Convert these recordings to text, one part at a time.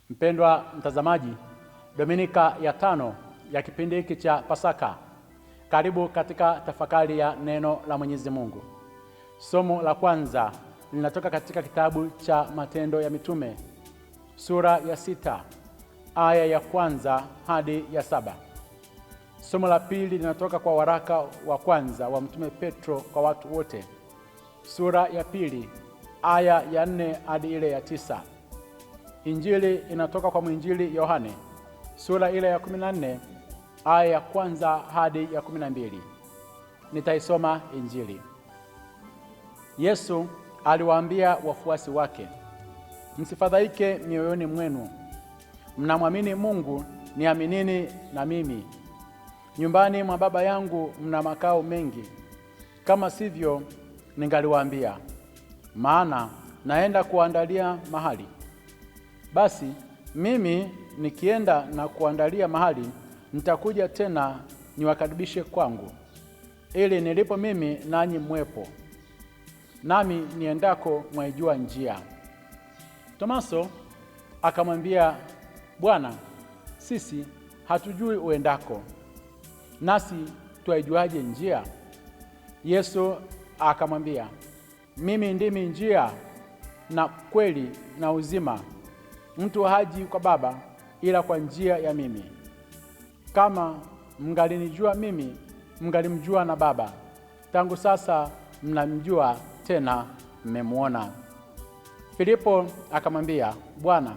Mpendwa mtazamaji, Dominika ya 5 ya kipindi hiki cha Pasaka. Karibu katika tafakari ya neno la Mwenyezi Mungu. Somo la kwanza linatoka katika kitabu cha Matendo ya Mitume, sura ya 6, aya ya 1 hadi ya 7. Somo la pili linatoka kwa waraka wa kwanza wa Mtume Petro kwa watu wote, sura ya 2, aya ya 4 hadi ile ya 9. Injili inatoka kwa mwinjili Yohane, sura ile ya 14, aya ya 1 hadi ya 12. Nitaisoma Injili. Yesu aliwaambia wafuasi wake, msifadhaike mioyoni mwenu. Mnamwamini Mungu, niaminini na mimi. Nyumbani mwa Baba yangu mna makao mengi. Kama sivyo, ningaliwaambia, maana naenda kuandalia mahali. Basi mimi nikienda na kuandalia mahali, nitakuja tena niwakaribishe kwangu, ili nilipo mimi nanyi mwepo, nami niendako mwaijua njia. Tomaso akamwambia, Bwana, sisi hatujui uendako, nasi twaijuaje njia? Yesu akamwambia, mimi ndimi njia na kweli na uzima. Mtu haji kwa Baba ila kwa njia ya mimi. Kama mngalinijua mimi, mngalimjua na Baba. Tangu sasa mnamjua, tena mmemwona. Filipo akamwambia, Bwana,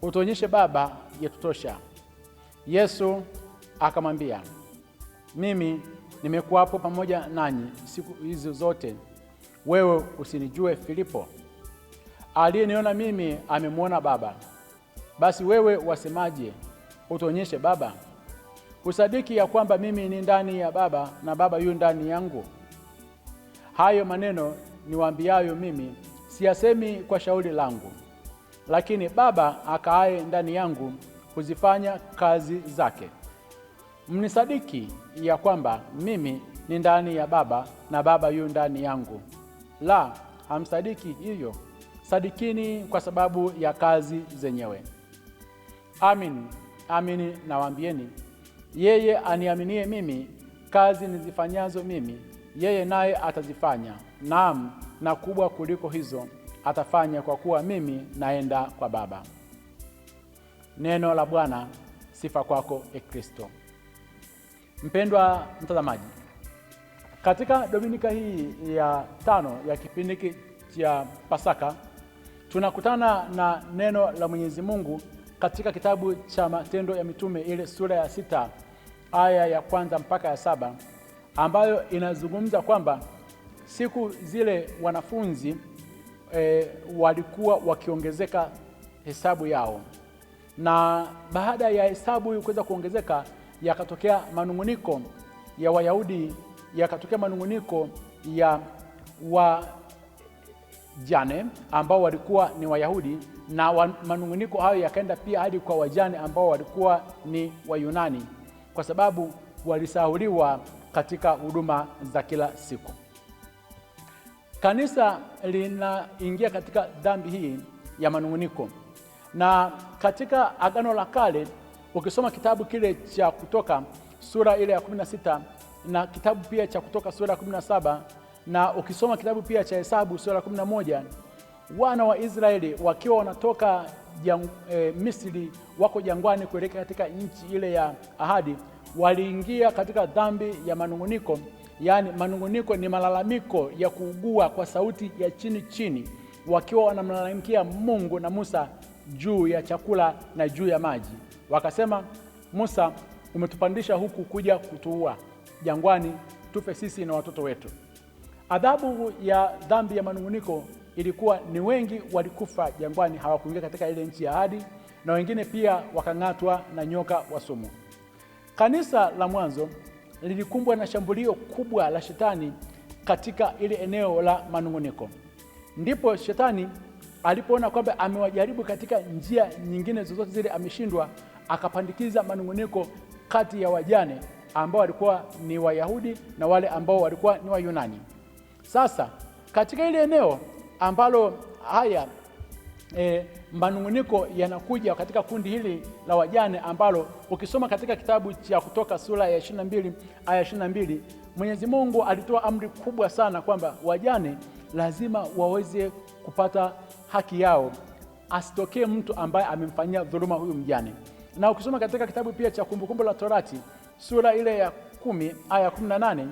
utuonyeshe Baba, yatutosha. Yesu akamwambia, mimi nimekuwapo pamoja nanyi siku hizi zote, wewe usinijue Filipo? Aliyeniona mimi amemwona Baba. Basi wewe wasemaje, utuonyeshe Baba? Usadiki ya kwamba mimi ni ndani ya Baba na Baba yu ndani yangu? Hayo maneno niwaambiayo mimi siyasemi kwa shauri langu, lakini Baba akaaye ndani yangu huzifanya kazi zake. Mnisadiki ya kwamba mimi ni ndani ya Baba na Baba yu ndani yangu? La, hamsadiki hivyo. Sadikini kwa sababu ya kazi zenyewe. Amin, amin nawaambieni, yeye aniaminie mimi, kazi nizifanyazo mimi, yeye naye atazifanya, naam, na kubwa kuliko hizo atafanya, kwa kuwa mimi naenda kwa Baba. Neno la Bwana. Sifa kwako, Kristo. Mpendwa mtazamaji, katika Dominika hii ya 5 ya kipindi cha Pasaka tunakutana na neno la Mwenyezi Mungu katika kitabu cha Matendo ya Mitume, ile sura ya 6, aya ya 1 mpaka ya 7, ambayo inazungumza kwamba siku zile wanafunzi walikuwa wakiongezeka hesabu yao, na baada ya hesabu kuweza kuongezeka, yakatokea manunguniko ya Wayahudi, yakatokea manunguniko ya wajane ambao walikuwa ni Wayahudi, na manunguniko hayo yakaenda pia hadi kwa wajane ambao walikuwa ni Wayunani, kwa sababu walisahuliwa katika huduma za kila siku. Kanisa linaingia katika dhambi hii ya manunguniko, na katika Agano la Kale ukisoma kitabu kile cha Kutoka sura ile ya 16 na kitabu pia cha Kutoka sura ya 17, na ukisoma kitabu pia cha Hesabu sura ya 11, wana wa Israeli wakiwa wanatoka Misri, wako jangwani kuelekea katika nchi ile ya ahadi, waliingia katika dhambi ya manunguniko. Yaani manunguniko ni malalamiko ya kuugua kwa sauti ya chini chini, wakiwa wanamlalamikia Mungu na Musa juu ya chakula na juu ya maji. Wakasema, Musa, umetupandisha huku kuja kutuua jangwani, tufe sisi na watoto wetu. Adhabu ya dhambi ya manunguniko ilikuwa ni wengi walikufa jangwani, hawakuingia katika ile nchi ya ahadi, na wengine pia wakang'atwa na nyoka wa sumu. Kanisa la mwanzo lilikumbwa na shambulio kubwa la shetani katika ile eneo la manunguniko. Ndipo shetani alipoona kwamba amewajaribu katika njia nyingine zozote zile ameshindwa, akapandikiza manunguniko kati ya wajane ambao walikuwa ni Wayahudi na wale ambao walikuwa ni Wayunani. Sasa katika ile eneo ambalo haya manunguniko yanakuja katika kundi hili la wajane, ambalo ukisoma katika kitabu cha Kutoka sura ya 22 aya 22, Mwenyezi Mungu alitoa amri kubwa sana kwamba wajane lazima waweze kupata haki yao, asitokee mtu ambaye amemfanyia dhuluma huyu mjane. Na ukisoma katika kitabu pia cha Kumbukumbu la Torati sura ile ya 10 aya 18,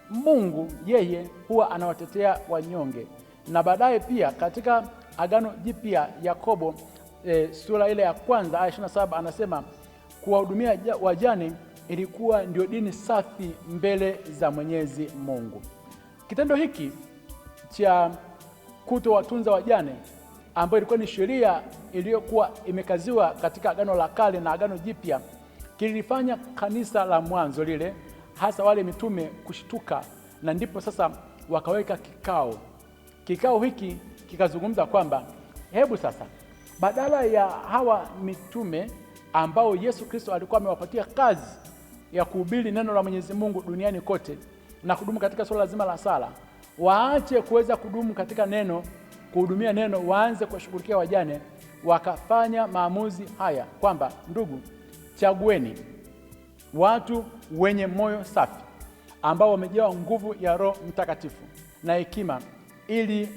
Mungu yeye huwa anawatetea wanyonge. Na baadaye pia katika Agano Jipya Yakobo sura ile ya 1 aya 27 anasema kuwahudumia wajane ilikuwa ndio dini safi mbele za Mwenyezi Mungu. Kitendo hiki cha kutowatunza wajane, ambayo ilikuwa ni sheria iliyokuwa imekaziwa katika Agano la Kale na Agano Jipya, kilifanya kanisa la mwanzo lile, hasa wale mitume, kushtuka, na ndipo sasa wakaweka kikao hiki kikazungumza kwamba hebu sasa, badala ya hawa mitume ambao Yesu Kristo alikuwa amewapatia kazi ya kuhubiri neno la Mwenyezi Mungu duniani kote na kudumu katika swala zima la sala, waache kuweza kudumu katika neno, kuhudumia neno, waanze kuwashughulikia wajane. Wakafanya maamuzi haya kwamba, ndugu, chagueni watu wenye moyo safi ambao wamejawa nguvu ya Roho Mtakatifu na hekima, ili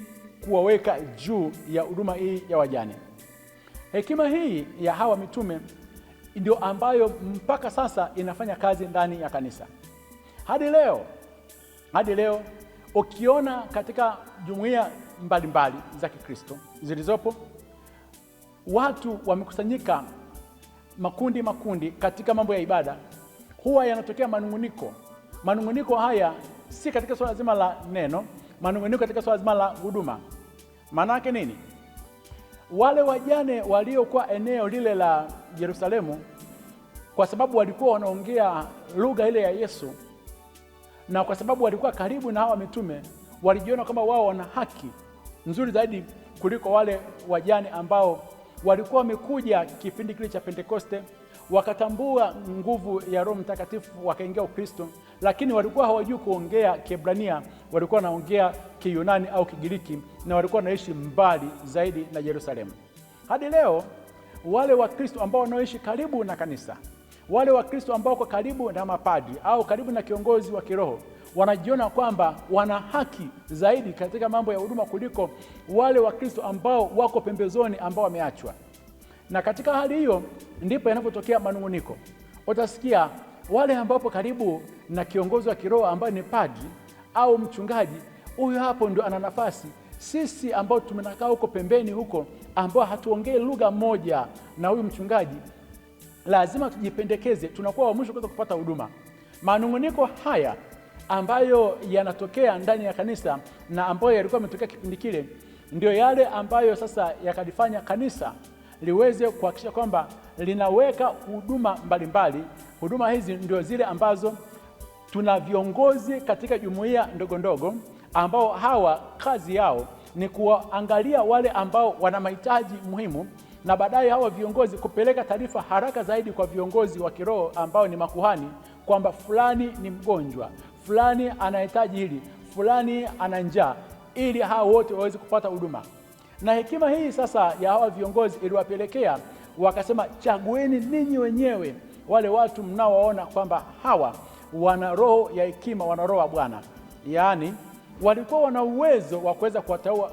kuwaweka juu ya huduma hii ya wajane. Hekima hii ya hawa mitume ndio ambayo mpaka sasa inafanya kazi ndani ya kanisa. Hadi leo ukiona katika jumuiya mbalimbali za Kikristo zilizopo, watu wamekusanyika makundi katika mambo ya ibada, huwa yanatokea manunguniko haya si katika swala zima la neno, manunguniko katika swala zima la huduma. Maana yake nini? Wale wajane waliokuwa eneo lile la Yerusalemu, kwa sababu walikuwa wanaongea lugha ile ya Yesu, na kwa sababu walikuwa karibu na hawa mitume, walijiona kama wao wana haki nzuri zaidi kuliko wale wajane ambao walikuwa wamekuja kipindi kile cha Pentekoste, wakatambua nguvu ya Roho Mtakatifu, wakaingia Ukristo, lakini walikuwa hawajui kuongea Kiebrania, walikuwa wanaongea Kiyunani au Kigiriki, na walikuwa wanaishi mbali zaidi na Yerusalemu. Hadi leo wale Wakristo ambao wanaoishi karibu na kanisa, wale Wakristo ambao wako karibu na mapadri au karibu na kiongozi wa kiroho, wanajiona kwamba wana haki zaidi katika mambo ya huduma kuliko wale Wakristo ambao wako pembezoni, ambao wameachwa. Na katika hali hiyo ndipo yanapotokea manunguniko. Utasikia wale ambao karibu na kiongozi wa kiroho ambaye ni padri au mchungaji, huyo hapo ndio ana nafasi. Sisi ambao tumenakaa huko pembeni huko, ambao hatuongei lugha moja na huyu mchungaji, lazima tujipendekeze, tunakuwa wa mwisho kuweza kupata huduma. Manunguniko haya ambayo yanatokea ndani ya kanisa na ambayo yalikuwa yametokea kipindi kile, ndio yale ambayo sasa yakalifanya kanisa liweze kuhakikisha kwamba linaweka huduma mbalimbali. Huduma hizi ndio zile ambazo tuna viongozi katika jumuiya ndogo ambao hawa kazi yao ni kuangalia wale ambao wana mahitaji muhimu, na baadaye hawa viongozi kupeleka taarifa haraka zaidi kwa viongozi wa kiroho ambao ni makuhani, kwamba fulani ni mgonjwa, fulani anahitaji hili, fulani ana njaa, ili hao wote waweze kupata huduma. Na hekima hii sasa ya hawa viongozi iliwapelekea wakasema, chagueni ninyi wenyewe wale watu mnaowaona kwamba hawa wana roho ya hekima, wana roho wa Bwana. Yaani walikuwa wana uwezo wa kuweza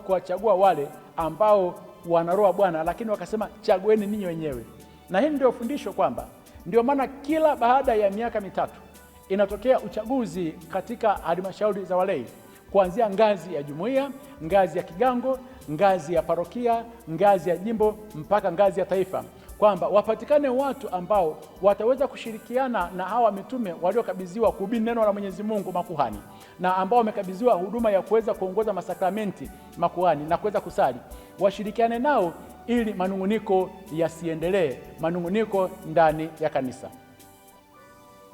kuwachagua wale ambao wana roho wa Bwana, lakini wakasema chagueni ninyi wenyewe. Na hili ndio fundisho kwamba ndio maana kila baada ya miaka mitatu inatokea uchaguzi katika halmashauri za walei, kuanzia ngazi ya jumuiya, ngazi ya kigango, ngazi ya parokia, ngazi ya jimbo, mpaka ngazi ya taifa, kwamba wapatikane watu ambao wataweza kushirikiana na hawa mitume waliokabidhiwa kuhubiri neno la Mwenyezi Mungu, makuhani, na ambao wamekabidhiwa huduma ya kuweza kuongoza masakramenti, makuhani, na kuweza kusali. Washirikiane nao ili manunguniko yasiendelee, manunguniko ndani ya kanisa.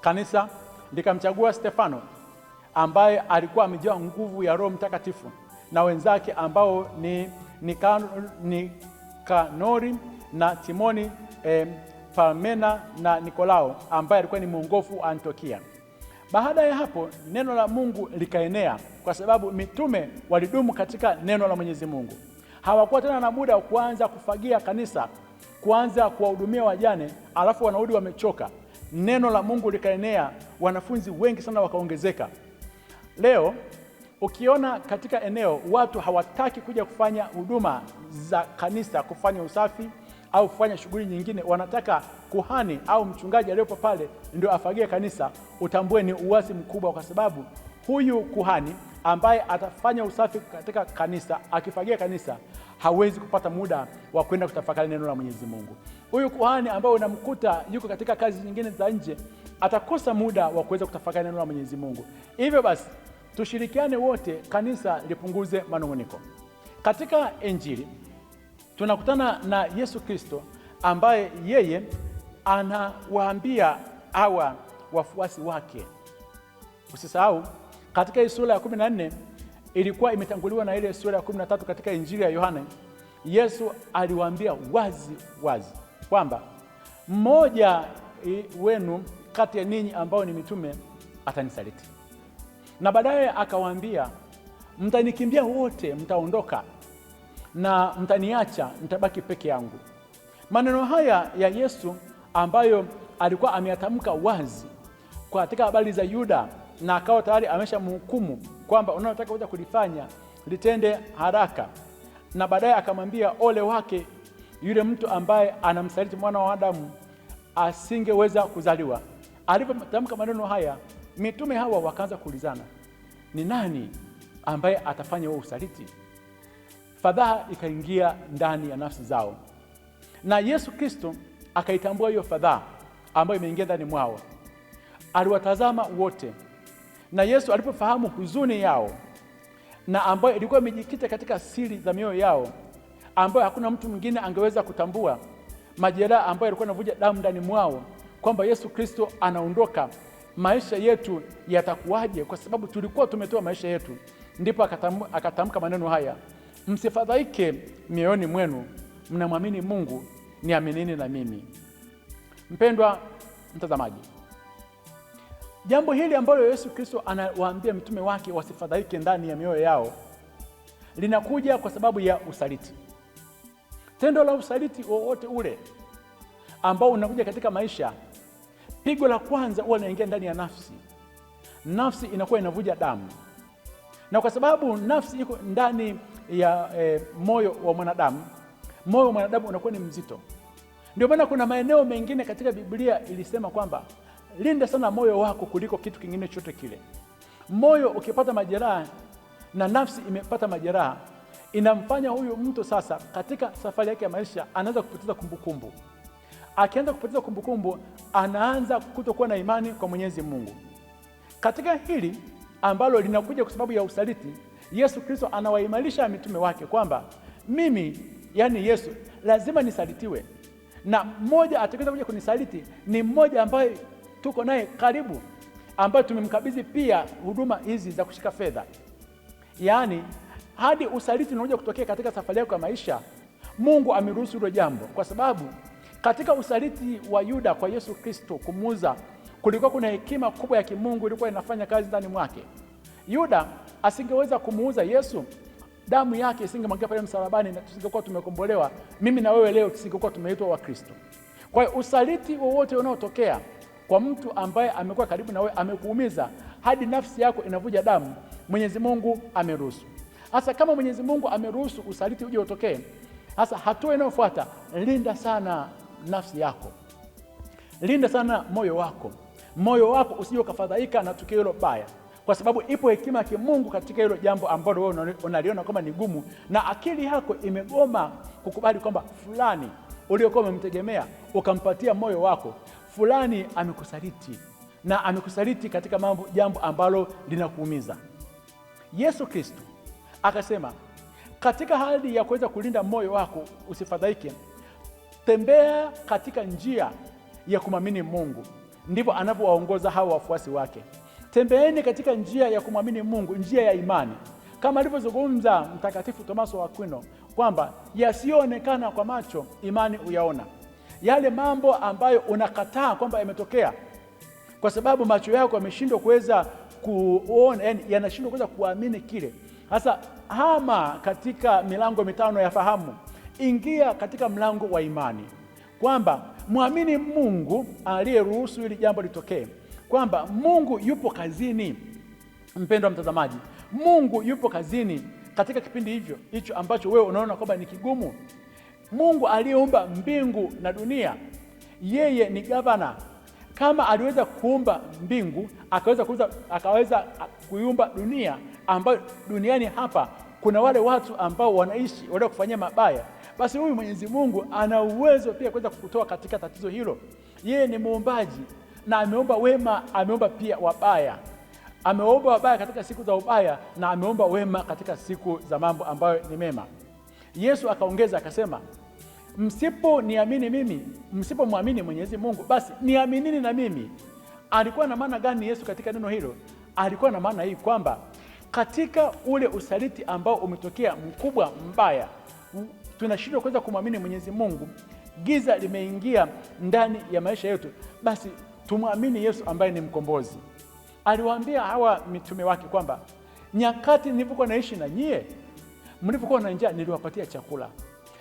Kanisa likamchagua Stefano ambaye alikuwa amejaa nguvu ya Roho Mtakatifu, na wenzake ambao ni Nikanori na Timoni, Parmena na Nikolao ambaye alikuwa ni mwongofu wa Antiokia. Baada ya hapo neno la Mungu likaenea, kwa sababu mitume walidumu katika neno la Mwenyezi Mungu. Hawakuwa tena na muda wa kuanza kufagia kanisa, kuanza kuwahudumia wajane, alafu wanarudi wamechoka. Neno la Mungu likaenea, wanafunzi wengi sana wakaongezeka. Leo ukiona katika eneo watu hawataki kuja kufanya huduma za kanisa, kufanya usafi au kufanya shughuli nyingine, wanataka kuhani au mchungaji aliyepo pale ndio afagie kanisa, utambue ni uasi mkubwa, kwa sababu huyu kuhani ambaye atafanya usafi katika kanisa, akifagia kanisa, hawezi kupata muda wa kwenda kutafakari neno la Mwenyezi Mungu. Huyu kuhani ambaye unamkuta yuko katika kazi nyingine za nje, atakosa muda wa kuweza kutafakari neno la Mwenyezi Mungu. Hivyo basi tushirikiane wote, kanisa lipunguze manung'uniko. Katika Injili tunakutana na Yesu Kristo ambaye yeye anawaambia hawa wafuasi wake. Usisahau katika hii sura ya 14 ilikuwa imetanguliwa na ile sura ya 13 katika Injili ya Yohana. Yesu aliwaambia wazi wazi kwamba mmoja wenu kati ya ninyi ambao ni mitume atanisaliti. Na baadaye akawaambia, mtanikimbia wote, mtaondoka na mtaniacha, nitabaki peke yangu. Maneno haya ya Yesu ambayo alikuwa ameyatamka wazi katika habari za Yuda, na akawa tayari ameshamhukumu kwamba unalotaka kuja kulifanya litende haraka. Na baadaye akamwambia ole wake yule mtu ambaye anamsaliti mwana wa Adamu, asingeweza kuzaliwa. Alipotamka maneno haya, mitume hawa wakaanza kuulizana, ni nani ambaye atafanya huo usaliti? Fadhaa ikaingia ndani ya nafsi zao, na Yesu Kristo akaitambua hiyo fadhaa ambayo imeingia ndani mwao. Aliwatazama wote, na Yesu alipofahamu huzuni yao na ambayo ilikuwa imejikita katika siri za mioyo yao, ambayo hakuna mtu mwingine angeweza kutambua, majeraha ambayo yalikuwa yanavuja damu ndani mwao, kwamba Yesu Kristo anaondoka, maisha yetu yatakuwaje? Kwa sababu tulikuwa tumetoa maisha yetu. Ndipo akatamka maneno haya, msifadhaike mioyoni mwenu, mnamwamini Mungu, niaminini na mimi. Mpendwa mtazamaji, jambo hili ambalo Yesu Kristo anawaambia mitume wake wasifadhaike ndani ya mioyo yao, linakuja kwa sababu ya usaliti. Tendo la usaliti wowote ule ambao unakuja katika maisha, pigo la kwanza huwa linaingia ndani ya nafsi. Nafsi inakuwa inavuja damu, na kwa sababu nafsi iko ndani ya moyo wa mwanadamu, moyo wa mwanadamu unakuwa ni mzito. Ndio maana kuna maeneo mengine katika Biblia ilisema kwamba linda sana moyo wako kuliko kitu kingine chote kile. Moyo ukipata majeraha na nafsi imepata majeraha, inamfanya huyu mtu sasa katika safari yake ya maisha anaanza kupoteza kumbukumbu. Akianza kupoteza kumbukumbu, anaanza kutokuwa na imani kwa Mwenyezi Mungu. Katika hili ambalo linakuja kwa sababu ya usaliti, Yesu Kristo anawaimarisha mitume wake kwamba mimi, yani Yesu, lazima nisalitiwe, na mmoja atakayekuja kuja kunisaliti ni mmoja ambaye tuko naye karibu, ambaye tumemkabidhi pia huduma hizi za kushika fedha. Yaani hadi usaliti unakuja kutokea katika safari yako ya maisha, Mungu ameruhusu hilo jambo, kwa sababu katika usaliti wa Yuda kwa Yesu Kristo kumuuza, kulikuwa kuna hekima kubwa ya kimungu ilikuwa inafanya kazi ndani mwake. Yuda asingeweza kumuuza Yesu, damu yake isingemwagika pale msalabani na tusingekuwa tumekombolewa. Mimi na wewe leo tusingekuwa tumeitwa wa Kristo. Kwa hiyo usaliti wowote unaotokea kwa mtu ambaye amekuwa karibu na wewe, amekuumiza hadi nafsi yako inavuja damu, Mwenyezi Mungu ameruhusu. Hasa kama Mwenyezi Mungu ameruhusu usaliti uje utokee, hasa hatua inayofuata, linda sana nafsi yako. Linda sana moyo wako. Moyo wako usije ukafadhaika na tukio hilo baya, kwa sababu ipo hekima ya kimungu katika hilo jambo ambalo wewe unaliona kama ni gumu, na akili yako imegoma kukubali kwamba fulani uliokuwa umemtegemea ukampatia moyo wako, fulani amekusaliti, na amekusaliti katika jambo ambalo linakuumiza. Yesu Kristo akasema katika hali ya kuweza kulinda moyo wako usifadhaike, tembea katika njia ya kumwamini Mungu. Ndivyo anavyowaongoza hawa wafuasi wake. Tembeeni katika njia ya kumwamini Mungu, njia ya imani, kama alivyozungumza Mtakatifu Tomaso wa Aquino kwamba yasiyoonekana kwa macho imani uyaona. Yale mambo ambayo unakataa kwamba yametokea kwa sababu macho yako yameshindwa kuweza kuona, yani yanashindwa kuweza kuamini kile, Sasa hama katika milango mitano ya fahamu, ingia katika mlango wa imani, kwamba muamini Mungu aliyeruhusu hili jambo litokee, kwamba Mungu yupo kazini. Mpendwa mtazamaji, Mungu yupo kazini katika kipindi hicho ambacho wewe unaona kwamba ni kigumu. Mungu aliyeumba mbingu na dunia, yeye ni gavana. Kama aliweza kuumba mbingu, akaweza kuiumba dunia, ambayo duniani hapa kuna wale watu ambao wanaishi wale kufanyia mabaya, basi huyu Mwenyezi Mungu ana uwezo pia kuweza kukutoa katika tatizo hilo. Yeye ni muumbaji, na ameumba wema, ameumba pia wabaya. Ameumba wabaya katika siku za ubaya, na ameumba wema katika siku za mambo ambayo ni mema. Yesu akaongeza akasema, msiponiamini mimi, msipomwamini Mwenyezi Mungu, basi niaminini na mimi. Alikuwa na maana gani Yesu katika neno hilo? Alikuwa na maana hii kwamba katika ule usaliti ambao umetokea mkubwa mbaya, tunashindwa kuweza kumwamini Mwenyezi Mungu, giza limeingia ndani ya maisha yetu, basi tumwamini Yesu ambaye ni mkombozi. Aliwaambia hawa mitume wake kwamba nyakati nilipokuwa naishi na nyie, mlipokuwa na njaa niliwapatia chakula,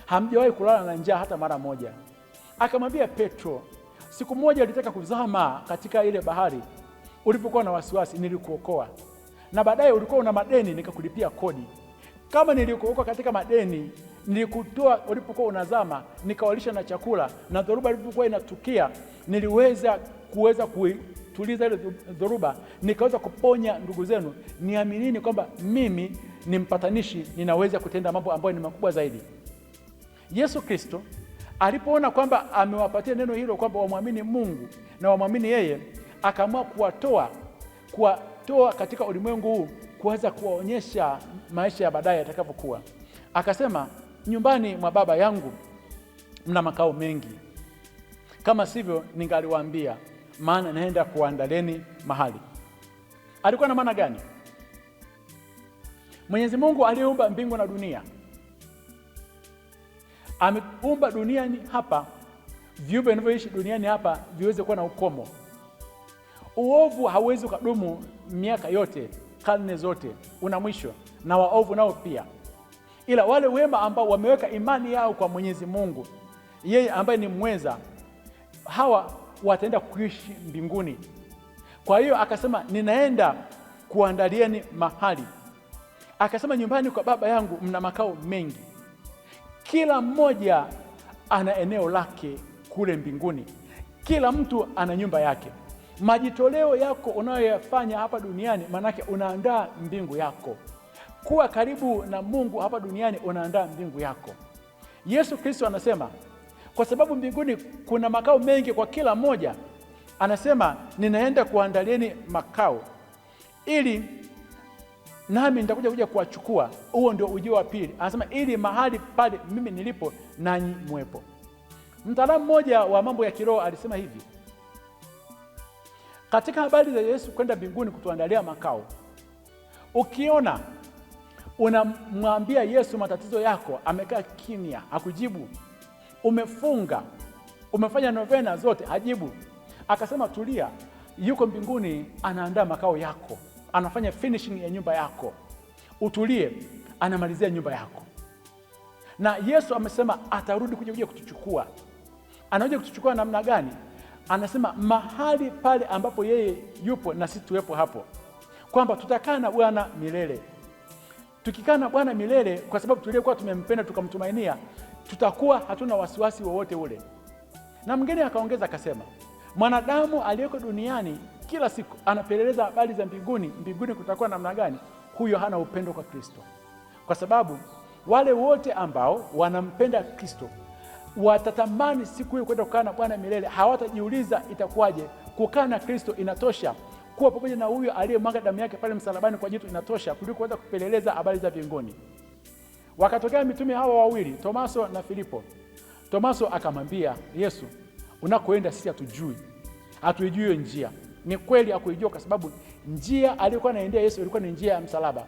hamjawahi kulala na njaa hata mara moja. Akamwambia Petro, siku moja alitaka kuzama katika ile bahari, ulipokuwa na wasiwasi nilikuokoa, na baadaye ulikuwa una madeni nikakulipia kodi. Kama nilikuokoa katika madeni, nilikutoa ulipokuwa unazama, nikawalisha na chakula, na dhoruba ilipokuwa inatukia niliweza kuituliza ile dhoruba, nikaweza kuponya ndugu zenu. Niaminini kwamba mimi ni mpatanishi, ninaweza kutenda mambo ambayo ni makubwa zaidi. Yesu Kristo alipoona kwamba amewapatia neno hilo kwamba wamwamini Mungu na wamwamini yeye, akaamua kuwatoa katika ulimwengu huu, kuweza kuwaonyesha maisha ya baadaye yatakavyokuwa. Akasema, nyumbani mwa Baba yangu mna makao mengi, kama sivyo ningaliwaambia, maana naenda kuandaleni mahali. Alikuwa na maana gani? Mwenyezi Mungu aliyeumba mbingu na dunia, ameumba duniani hapa, viumbe vinavyoishi duniani hapa viweze kuwa na ukomo. Uovu hauwezi kudumu miaka yote, karne zote, una mwisho, na waovu nao pia. Ila wale wema ambao wameweka imani yao kwa Mwenyezi Mungu, yeye ambaye ni mweza, hawa wataenda kuishi mbinguni. Kwa hiyo akasema, ninaenda kuandalieni mahali. Akasema, nyumbani kwa Baba yangu mna makao mengi. Kila mmoja ana eneo lake kule mbinguni. Kila mtu ana nyumba yake. Majitoleo yako unayoyafanya hapa duniani, manake unaandaa mbingu yako. Kuwa karibu na Mungu hapa duniani, unaandaa mbingu yako. Yesu Kristo anasema, kwa sababu mbinguni kuna makao mengi kwa kila mmoja, anasema ninaenda kuandalieni makao, ili nami nitakuja kuwachukua. Huo ndio ujio wa pili. Anasema ili mahali pale mimi nilipo nanyi muwepo. Mtaalamu mmoja wa mambo ya kiroho alisema hivi, katika habari za Yesu kwenda mbinguni kutuandalia makao, ukiona unamwambia Yesu matatizo yako, amekaa kimya, hakujibu, umefunga, umefanya novena zote, hajibu, akasema tulia, yuko mbinguni anaandaa makao yako, anafanya finishing ya nyumba yako, utulie, anamalizia nyumba yako. Na Yesu amesema atarudi kuja kutuchukua. Anakuja kutuchukua namna gani? Anasema mahali pale ambapo yeye yupo na sisi tuwepo hapo, kwamba tutakaa na Bwana milele. Tukikaa na Bwana milele, kwa sababu tulikuwa tumempenda tukamtumainia, tutakuwa hatuna wasiwasi wowote ule. Na mwingine akaongeza akasema, mwanadamu aliyeko duniani kila siku anapeleleza habari za mbinguni, mbinguni kutakuwa namna gani, huyo hana upendo kwa Kristo. Kwa sababu wale wote ambao wanampenda Kristo watatamani siku hiyo kwenda kukaa na Bwana milele. Hawatajiuliza itakuwaje. Kukaa na Kristo inatosha. Kuwa pamoja na huyo aliyemwaga damu yake pale msalabani kwa jitu inatosha kuliko kuweza kupeleleza habari za mbinguni. Wakatokea mitume hawa wawili, Tomaso na Filipo. Tomaso akamwambia Yesu, unakoenda sisi hatujui, hatuijui njia. Ni kweli hakuijua, kwa sababu njia aliyokuwa anaendea Yesu ilikuwa ni njia ya msalaba,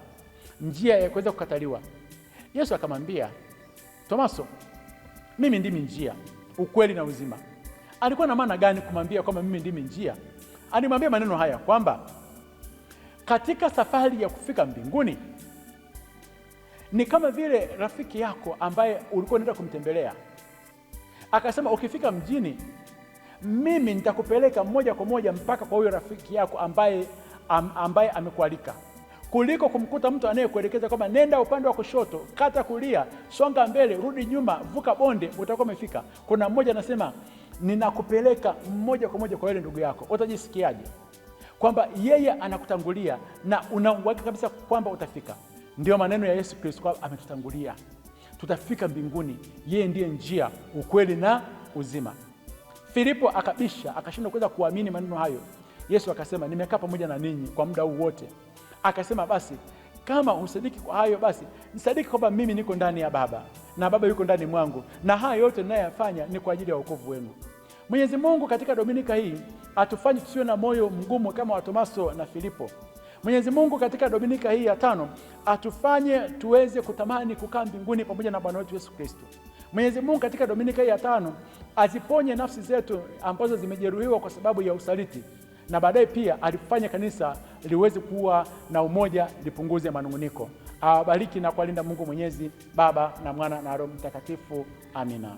njia ya kuweza kukataliwa. Yesu akamwambia Tomaso, mimi ndimi njia, ukweli na uzima. Alikuwa na maana gani kumwambia kwamba mimi ndimi njia? Alimwambia maneno haya kwamba katika safari ya kufika mbinguni, Ni kama vile rafiki yako ambaye ulikuwa unaenda kumtembelea, akasema ukifika mjini mimi nitakupeleka moja kwa moja mpaka kwa huyo rafiki yako ambaye amekualika, kuliko kumkuta mtu anayekuelekeza kwamba nenda upande wa kushoto, kata kulia, songa mbele, rudi nyuma, vuka bonde, utakuwa umefika. Kuna mmoja anasema ninakupeleka moja kwa moja kwa yule ndugu yako. Utajisikiaje kwamba yeye anakutangulia na una uhakika kabisa kwamba utafika? Ndio maneno ya Yesu Kristo kwamba ametutangulia, tutafika mbinguni. Yeye ndiye njia, ukweli na uzima. Filipo akabisha, akashindwa kuweza kuamini maneno hayo. Yesu akasema nimekaa pamoja na ninyi kwa muda huu wote. Akasema basi kama usadiki kwa hayo, basi nisadiki kwamba mimi niko ndani ya Baba na Baba yuko ndani mwangu, na haya yote ninayoyafanya ni kwa ajili ya wokovu wenu. Mwenyezi Mungu katika Dominika hii atufanye tusiwe na moyo mgumu kama wa Tomaso na Filipo. Mwenyezi Mungu katika Dominika hii ya 5 atufanye tuweze kutamani kukaa mbinguni pamoja na Bwana wetu Yesu Kristo. Mwenyezi Mungu katika Dominika hii ya 5 aziponye nafsi zetu ambazo zimejeruhiwa kwa sababu ya usaliti, na baadaye pia alifanya kanisa liweze kuwa na umoja, lipunguze manunguniko. Awabariki na kuwalinda Mungu Mwenyezi, Baba na Mwana na Roho Mtakatifu. Amina.